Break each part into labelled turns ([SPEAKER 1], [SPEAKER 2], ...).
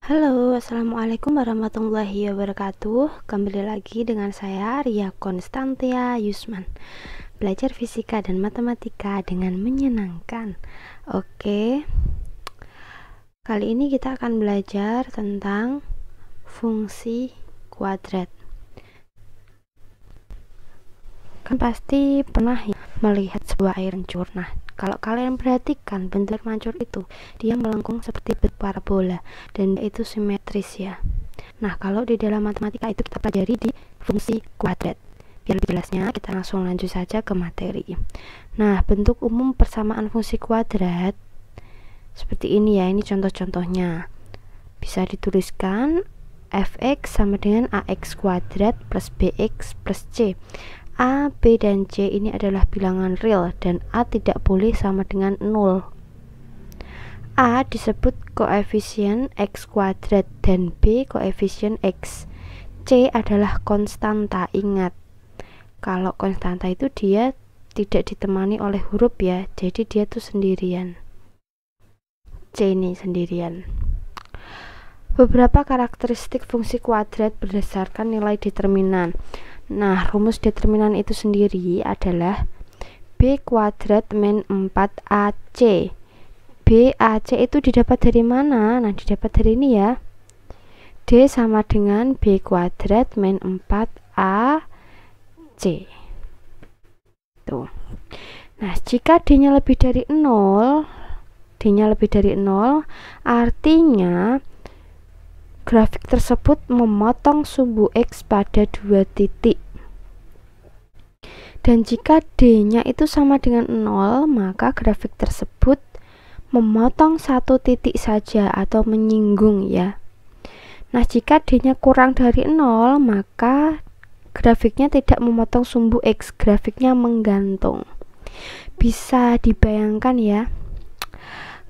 [SPEAKER 1] Halo, assalamualaikum warahmatullahi wabarakatuh. Kembali lagi dengan saya Ria Konstantia Yusman. Belajar fisika dan matematika dengan menyenangkan. Oke, kali ini kita akan belajar tentang fungsi kuadrat. Kan pasti pernah ya melihat sebuah air mancur. Nah, kalau kalian perhatikan bentuk air mancur itu, dia melengkung seperti parabola dan itu simetris ya. Nah, kalau di dalam matematika itu kita pelajari di fungsi kuadrat. Biar lebih jelasnya, kita langsung lanjut saja ke materi. Nah, bentuk umum persamaan fungsi kuadrat seperti ini ya. Ini contoh-contohnya. Bisa dituliskan fx sama dengan ax kuadrat plus bx plus c. A, B, dan C ini adalah bilangan real dan A tidak boleh sama dengan 0. A disebut koefisien X kuadrat dan B koefisien X. C adalah konstanta. Ingat, kalau konstanta itu dia tidak ditemani oleh huruf ya, jadi dia tuh sendirian. C ini sendirian. Beberapa karakteristik fungsi kuadrat berdasarkan nilai determinan. Nah, rumus determinan itu sendiri adalah B kuadrat min 4AC. BAC itu didapat dari mana? Nah, didapat dari ini ya. D sama dengan B kuadrat min 4AC. Tuh. Nah, jika D-nya lebih dari 0, artinya grafik tersebut memotong sumbu X pada 2 titik. Dan jika D-nya itu sama dengan 0, maka grafik tersebut memotong 1 titik saja atau menyinggung ya. Nah, jika D-nya kurang dari 0, maka grafiknya tidak memotong sumbu X, grafiknya menggantung. Bisa dibayangkan ya.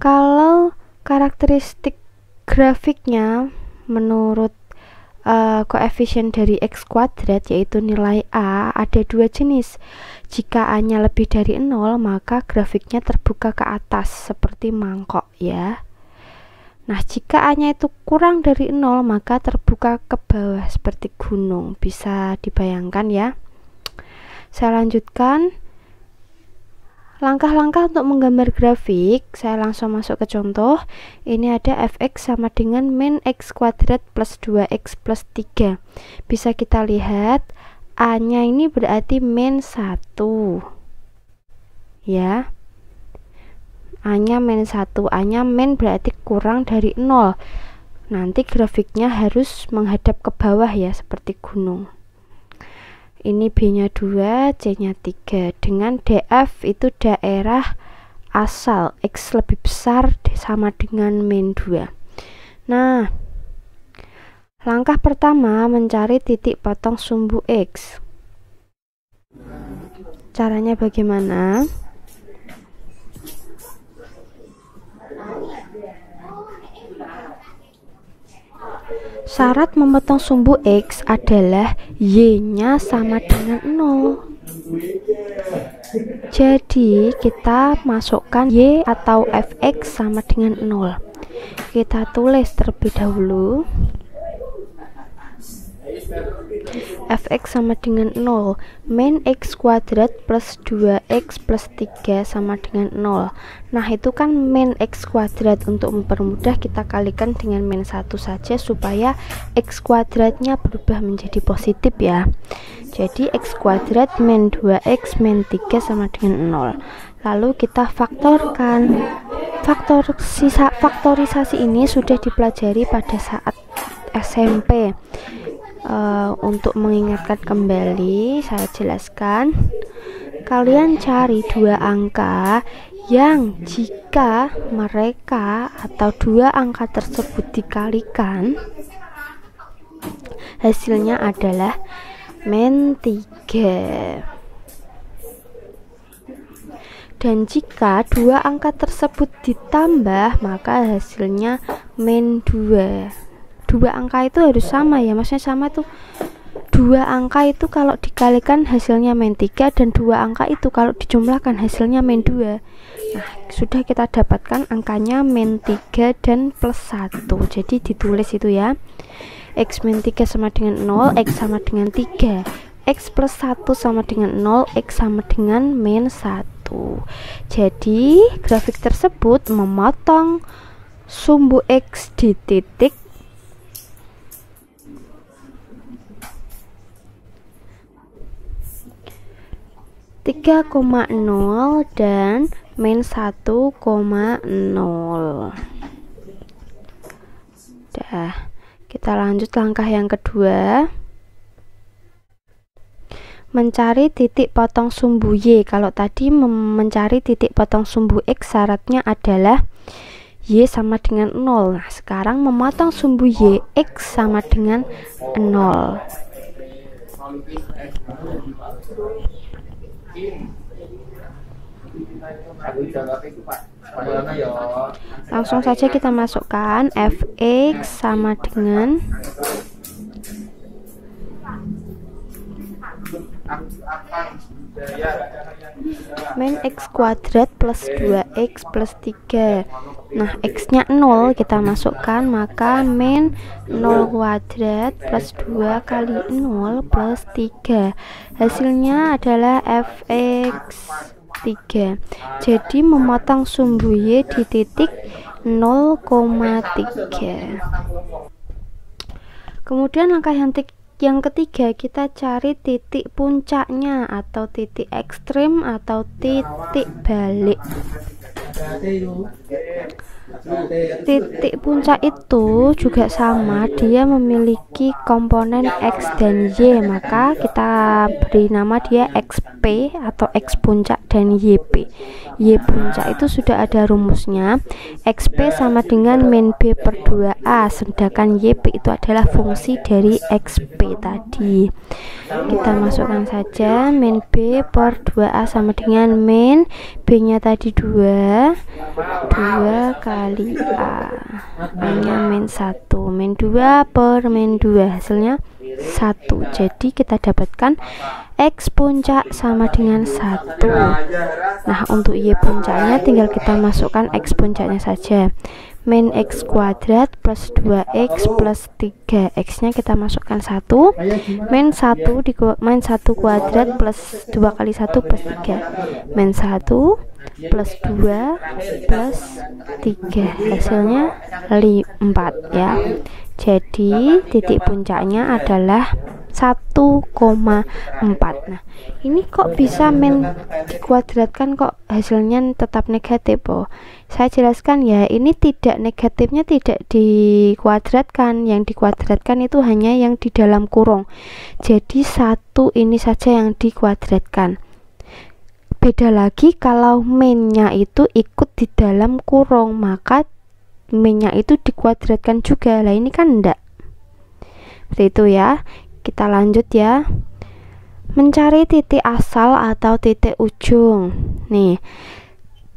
[SPEAKER 1] Kalau karakteristik grafiknya menurut koefisien dari X kuadrat yaitu nilai A ada 2 jenis. Jika A nya lebih dari 0, maka grafiknya terbuka ke atas seperti mangkok ya. Nah, jika A nya itu kurang dari 0, maka terbuka ke bawah seperti gunung. Bisa dibayangkan ya. Saya lanjutkan. Langkah-langkah untuk menggambar grafik, saya langsung masuk ke contoh. Ini ada fx sama dengan min x kuadrat plus 2x plus 3. Bisa kita lihat, A-nya ini berarti min 1. Ya. A-nya min 1, A-nya min berarti kurang dari 0. Nanti grafiknya harus menghadap ke bawah ya, seperti gunung. Ini B-nya 2, C-nya 3. Dengan DF itu daerah asal. X lebih besar sama dengan min 2. Nah, langkah pertama mencari titik potong sumbu X. Caranya bagaimana? Syarat memotong sumbu X adalah Y-nya sama dengan 0. Jadi, kita masukkan Y atau fx sama dengan 0. Kita tulis terlebih dahulu. Fx sama dengan 0. Min x kuadrat plus 2x plus 3 sama dengan 0. Nah, itu kan min x kuadrat. Untuk mempermudah kita kalikan dengan min 1 saja supaya x kuadratnya berubah menjadi positif ya. Jadi x kuadrat min 2x min 3 sama dengan 0. Lalu kita faktorkan. Faktorisasi ini sudah dipelajari pada saat SMP. Untuk mengingatkan kembali, saya jelaskan. Kalian cari 2 angka yang jika mereka atau 2 angka tersebut dikalikan, hasilnya adalah min 3. Dan jika 2 angka tersebut ditambah, maka hasilnya min 2. 2 angka itu harus sama ya, maksudnya sama tuh dua angka itu kalau dikalikan hasilnya min 3 dan dua angka itu kalau dijumlahkan hasilnya min 2. Nah, sudah kita dapatkan angkanya min 3 dan plus 1. Jadi ditulis itu ya. X min 3 sama dengan 0, X sama dengan 3. X plus 1 sama dengan 0, X sama dengan min 1. Jadi grafik tersebut memotong sumbu X di titik 3,0 dan min 1,0. Dah, kita lanjut langkah yang kedua. Mencari titik potong sumbu Y. Kalau tadi mencari titik potong sumbu X syaratnya adalah Y sama dengan 0. Nah, sekarang memotong sumbu Y, X sama dengan 0. Langsung saja kita masukkan fx sama dengan min x kuadrat plus 2x plus 3. Nah, x nya 0 kita masukkan, maka min 0 kuadrat plus 2 kali 0 plus 3. Hasilnya adalah fx 3. Jadi memotong sumbu Y di titik 0,3. Kemudian langkah yang ketiga, kita cari titik puncaknya atau titik ekstrim atau titik balik. Titik puncak itu juga sama, dia memiliki komponen X dan Y, maka kita beri nama dia XP atau X puncak dan YP. Y puncak itu sudah ada rumusnya, XP sama dengan min B per 2A, sedangkan YP itu adalah fungsi dari XP tadi. Kita masukkan saja min B per 2A sama dengan min B nya tadi 2 kali A, A nya min 1, min 2 per min 2, hasilnya 1. Jadi kita dapatkan X puncak sama dengan 1. Nah, untuk Y puncaknya tinggal kita masukkan X puncaknya saja, min X kuadrat plus 2X plus 3. X nya kita masukkan 1, min 1 kuadrat plus 2 kali 1 plus 3, min 1 plus 2 plus 3, hasilnya 4 ya. Jadi titik puncaknya adalah 1,4. Nah, ini kok bisa min dikuadratkan kok hasilnya tetap negatif? Oh, saya jelaskan ya, ini tidak negatifnya tidak dikuadratkan, yang dikuadratkan itu hanya yang di dalam kurung. Jadi 1 ini saja yang dikuadratkan. Beda lagi kalau min-nya itu ikut di dalam kurung, maka min-nya itu dikuadratkan juga. Lah ini kan enggak. Seperti itu ya. Kita lanjut ya. Mencari titik asal atau titik ujung. Nih,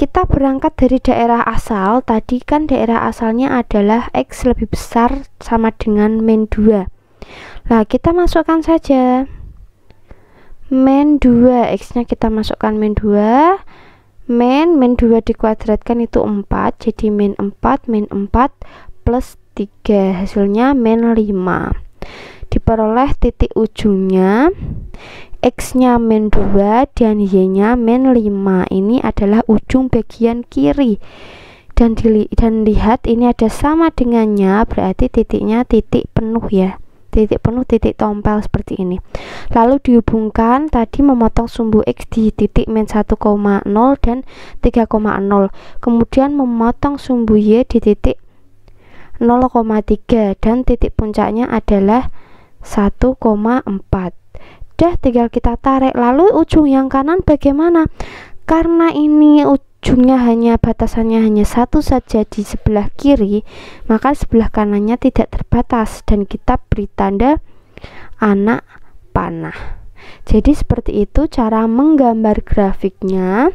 [SPEAKER 1] kita berangkat dari daerah asal. Tadi kan daerah asalnya adalah X lebih besar sama dengan min 2. Nah, kita masukkan saja min 2, X nya kita masukkan min 2, min 2 dikuadratkan itu 4, jadi min 4 plus 3, hasilnya min 5. Diperoleh titik ujungnya, X nya min 2 dan Y nya min 5. Ini adalah ujung bagian kiri, dan lihat ini ada sama dengannya, berarti titiknya titik penuh ya, titik penuh, titik tompel seperti ini. Lalu dihubungkan tadi memotong sumbu X di titik min 1,0 dan 3,0, kemudian memotong sumbu Y di titik 0,3 dan titik puncaknya adalah 1,4. Dah, tinggal kita tarik. Lalu ujung yang kanan bagaimana? Karena ini ujungnya batasannya hanya satu saja di sebelah kiri, maka sebelah kanannya tidak terbatas dan kita beri tanda anak panah. Jadi seperti itu cara menggambar grafiknya.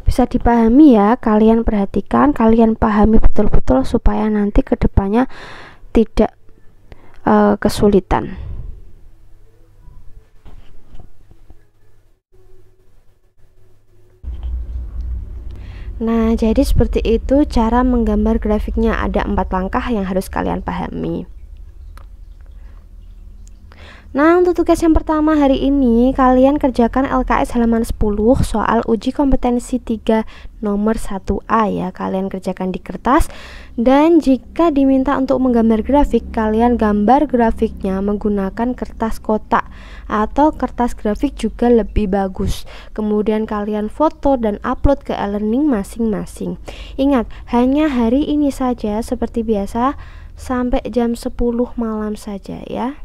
[SPEAKER 1] Bisa dipahami ya, kalian perhatikan, kalian pahami betul-betul supaya nanti kedepannya tidak kesulitan. Nah, jadi seperti itu cara menggambar grafiknya. Ada 4 langkah yang harus kalian pahami. Nah, untuk tugas yang pertama hari ini, kalian kerjakan LKS halaman 10 soal uji kompetensi 3 nomor 1A ya. Kalian kerjakan di kertas, dan jika diminta untuk menggambar grafik, kalian gambar grafiknya menggunakan kertas kotak atau kertas grafik juga lebih bagus. Kemudian kalian foto dan upload ke e-learning masing-masing. Ingat, hanya hari ini saja seperti biasa sampai jam 10 malam saja ya.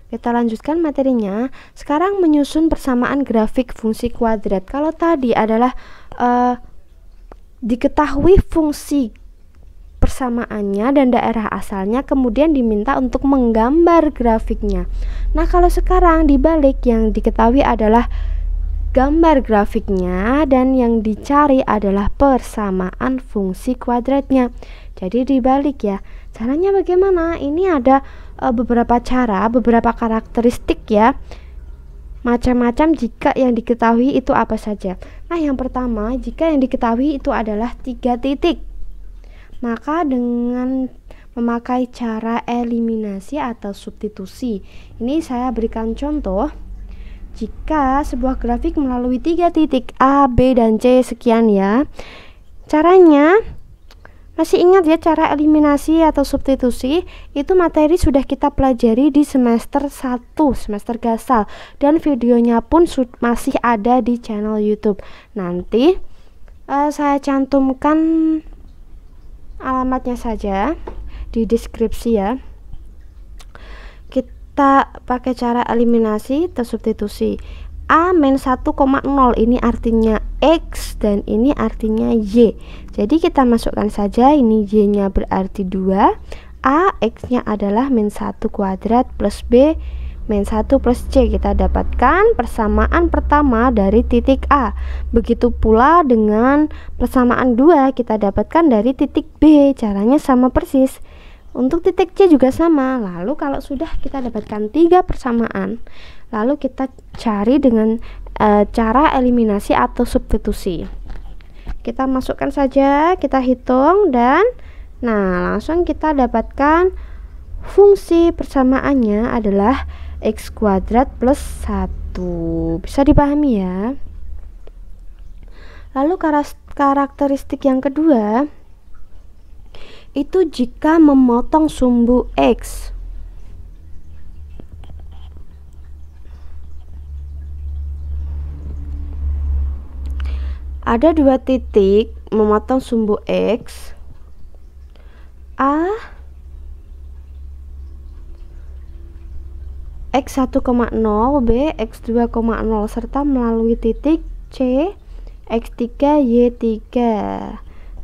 [SPEAKER 1] Kita lanjutkan materinya. Sekarang menyusun persamaan grafik fungsi kuadrat. Kalau tadi adalah diketahui fungsi persamaannya dan daerah asalnya, kemudian diminta untuk menggambar grafiknya. Nah, kalau sekarang dibalik, yang diketahui adalah gambar grafiknya dan yang dicari adalah persamaan fungsi kuadratnya. Jadi dibalik ya. Caranya bagaimana? Ini ada beberapa cara, beberapa karakteristik ya. Macam-macam jika yang diketahui itu apa saja. Nah, yang pertama, jika yang diketahui itu adalah 3 titik, maka dengan memakai cara eliminasi atau substitusi. Ini saya berikan contoh. Jika sebuah grafik melalui 3 titik A, B, dan C sekian ya. Caranya, masih ingat ya cara eliminasi atau substitusi? Itu materi sudah kita pelajari di semester 1, semester gasal, dan videonya pun masih ada di channel YouTube. Nanti saya cantumkan alamatnya saja di deskripsi ya. Kita pakai cara eliminasi atau substitusi. A min 1,0 ini artinya X dan ini artinya Y. Jadi kita masukkan saja, ini Y nya berarti 2, A X nya adalah min 1 kuadrat plus B min 1 plus C. Kita dapatkan persamaan pertama dari titik A. Begitu pula dengan persamaan 2 kita dapatkan dari titik B. Caranya sama persis. Untuk titik C juga sama. Lalu kalau sudah kita dapatkan 3 persamaan, lalu kita cari dengan cara eliminasi atau substitusi. Kita masukkan saja, kita hitung, dan nah langsung kita dapatkan fungsi persamaannya adalah X kuadrat plus 1. Bisa dipahami ya. Lalu karakteristik yang kedua, itu jika memotong sumbu X. Ada 2 titik memotong sumbu X, A X 1,0, B X 2,0, serta melalui titik C X3 Y3.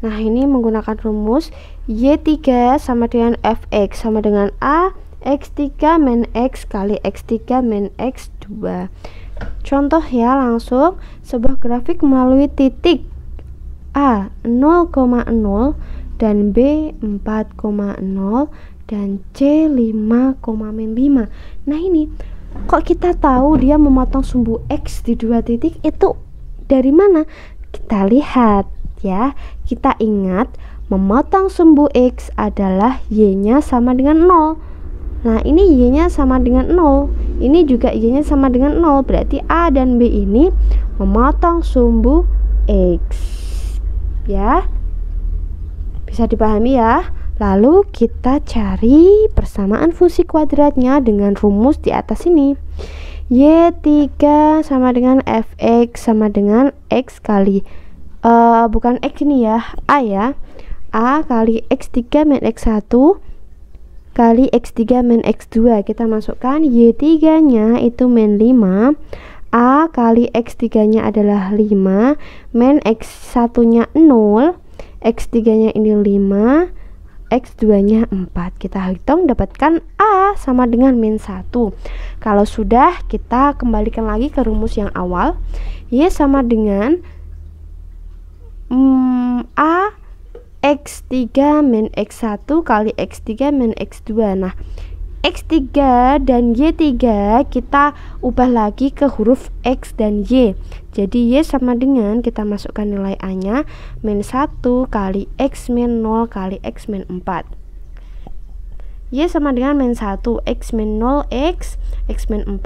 [SPEAKER 1] Nah, ini menggunakan rumus Y3 sama dengan Fx sama dengan A X3 min X kali X3 min X2. Contoh ya, langsung sebuah grafik melalui titik A 0,0 dan B 4,0 dan C 5,5. Nah, ini kok kita tahu dia memotong sumbu X di 2 titik itu dari mana? Kita lihat ya. Kita ingat memotong sumbu X adalah Y-nya sama dengan 0. Nah, ini Y-nya sama dengan 0. Ini juga Y-nya sama dengan 0. Berarti A dan B ini memotong sumbu X. Ya. Bisa dipahami ya? Lalu kita cari persamaan fungsi kuadratnya dengan rumus di atas ini. Y3 sama dengan Fx sama dengan X kali bukan X ini ya, A ya. A kali X3 min X1 kali X3 min X2. Kita masukkan Y3 nya itu min 5, A kali X3 nya adalah 5, min X1 nya 0, X3 nya ini 5, X2 nya 4. Kita hitung, dapatkan A sama dengan min 1. Kalau sudah, kita kembalikan lagi ke rumus yang awal. Y sama dengan A X3 min X1 kali X3 min X2. Nah, X3 dan Y3 kita ubah lagi ke huruf X dan Y. Jadi Y sama dengan, kita masukkan nilai A nya min 1 kali X min 0 kali X min 4. Y sama dengan min 1 X min 0 X min 4.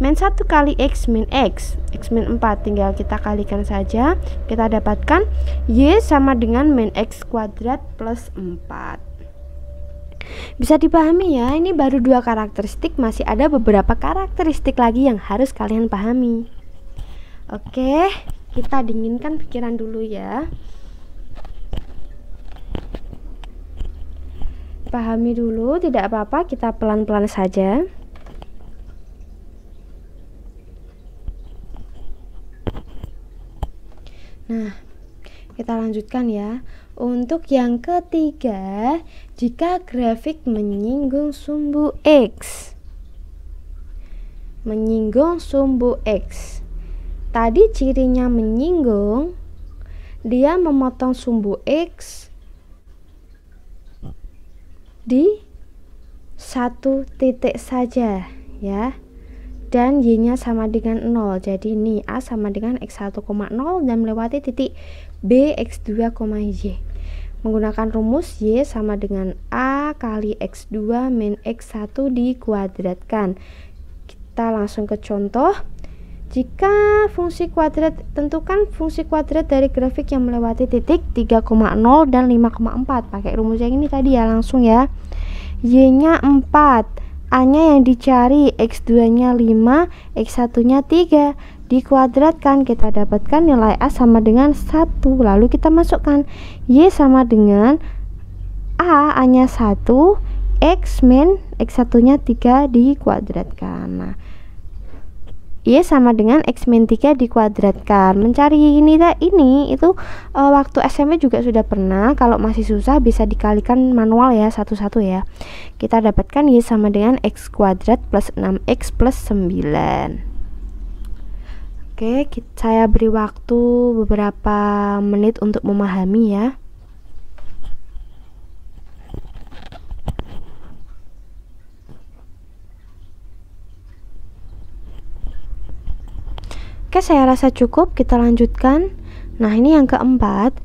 [SPEAKER 1] Min 1 kali X min X min 4, tinggal kita kalikan saja. Kita dapatkan Y sama dengan min X kuadrat plus 4. Bisa dipahami ya, ini baru 2 karakteristik, masih ada beberapa karakteristik lagi yang harus kalian pahami. Oke, kita dinginkan pikiran dulu ya. Pahami dulu, tidak apa-apa, kita pelan-pelan saja. Nah, kita lanjutkan ya. Untuk yang ketiga, jika grafik menyinggung sumbu X. Menyinggung sumbu X. Tadi cirinya menyinggung, dia memotong sumbu X di satu titik saja ya. Dan Y-nya sama dengan 0. Jadi ini A sama dengan X1,0 dan melewati titik B X2, Y. Menggunakan rumus Y sama dengan A kali X2 min X1 dikuadratkan. Kita langsung ke contoh. Jika fungsi kuadrat, tentukan fungsi kuadrat dari grafik yang melewati titik 3,0 dan 5,4. Pakai rumus yang ini tadi ya, langsung ya. Y-nya 4. A-nya yang dicari, X2-nya 5, X1-nya 3. Dikuadratkan, kita dapatkan nilai A sama dengan 1. Lalu kita masukkan Y sama dengan A-nya 1, X min X1-nya 3 dikuadratkan. Nah, Y sama dengan X min 3 dikuadratkan. Mencari ini itu waktu SMP juga sudah pernah. Kalau masih susah bisa dikalikan manual ya, satu-satu ya. Kita dapatkan Y sama dengan X kuadrat plus 6X plus 9. Oke, saya beri waktu beberapa menit untuk memahami ya. Oke, saya rasa cukup, kita lanjutkan. Nah, ini yang keempat.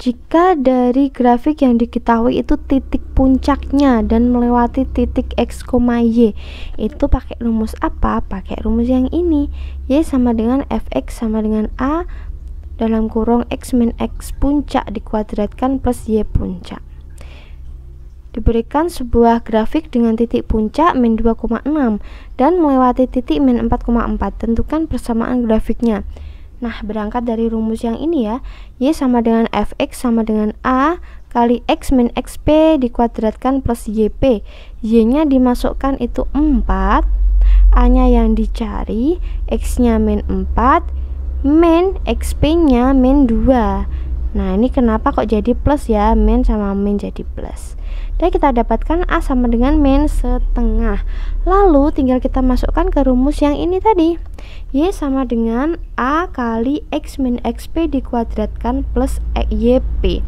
[SPEAKER 1] Jika dari grafik yang diketahui itu titik puncaknya dan melewati titik X, Y, itu pakai rumus apa? Pakai rumus yang ini. Y sama dengan Fx sama dengan A dalam kurung X min X puncak dikuadratkan plus Y puncak. Diberikan sebuah grafik dengan titik puncak min 2,6 dan melewati titik min 4,4. Tentukan persamaan grafiknya. Nah, berangkat dari rumus yang ini ya. Y sama dengan Fx sama dengan A kali X min XP dikuadratkan plus YP. Y-nya dimasukkan itu 4, A-nya yang dicari, X-nya min 4, min XP-nya min 2. Nah, ini kenapa kok jadi plus ya? Min sama min jadi plus. Dan kita dapatkan A sama dengan min setengah. Lalu tinggal kita masukkan ke rumus yang ini tadi. Y sama dengan A kali X min XP dikuadratkan plus YP.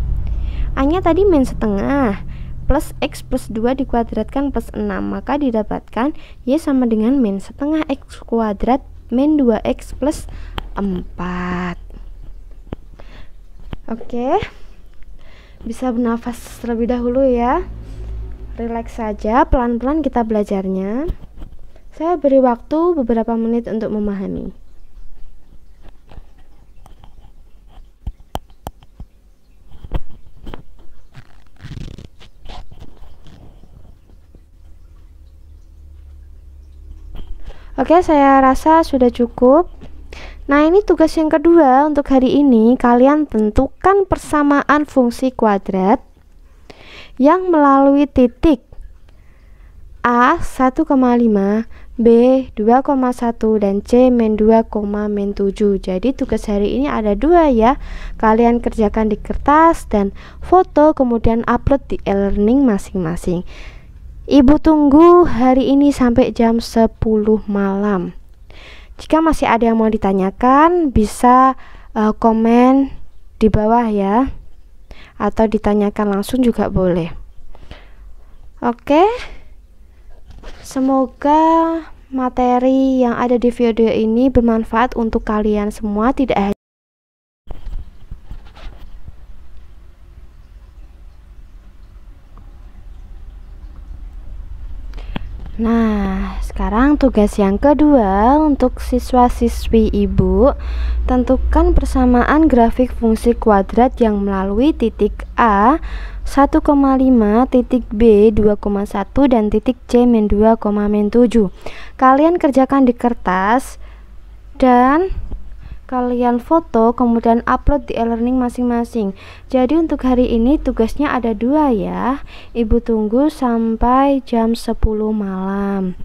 [SPEAKER 1] A-nya tadi min setengah plus X plus 2 dikuadratkan plus 6. Maka didapatkan Y sama dengan min setengah X kuadrat min 2X plus 4. Oke, bisa bernafas terlebih dahulu ya. Relax saja, pelan-pelan kita belajarnya. Saya beri waktu beberapa menit untuk memahami. Oke, saya rasa sudah cukup. Nah, ini tugas yang kedua untuk hari ini. Kalian tentukan persamaan fungsi kuadrat yang melalui titik A 1,5, B 2,1 dan C min 2,7. Jadi tugas hari ini ada 2 ya. Kalian kerjakan di kertas dan foto, kemudian upload di e-learning masing-masing. Ibu tunggu hari ini sampai jam 10 malam. Jika masih ada yang mau ditanyakan, bisa komen di bawah ya, atau ditanyakan langsung juga boleh. Oke, Semoga materi yang ada di video ini bermanfaat untuk kalian semua, tidak hanya. Nah, sekarang tugas yang kedua untuk siswa-siswi ibu, tentukan persamaan grafik fungsi kuadrat yang melalui titik A 1,5, titik B 2,1, dan titik C min 2, min 7. Kalian kerjakan di kertas dan kalian foto, kemudian upload di e-learning masing-masing. Jadi untuk hari ini tugasnya ada 2 ya. Ibu tunggu sampai jam 10 malam.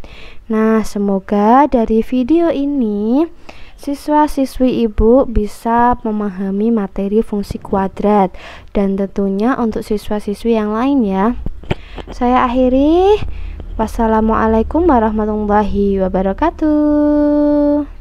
[SPEAKER 1] Nah, semoga dari video ini siswa-siswi ibu bisa memahami materi fungsi kuadrat, dan tentunya untuk siswa-siswi yang lain ya. Saya akhiri. Wassalamualaikum warahmatullahi wabarakatuh.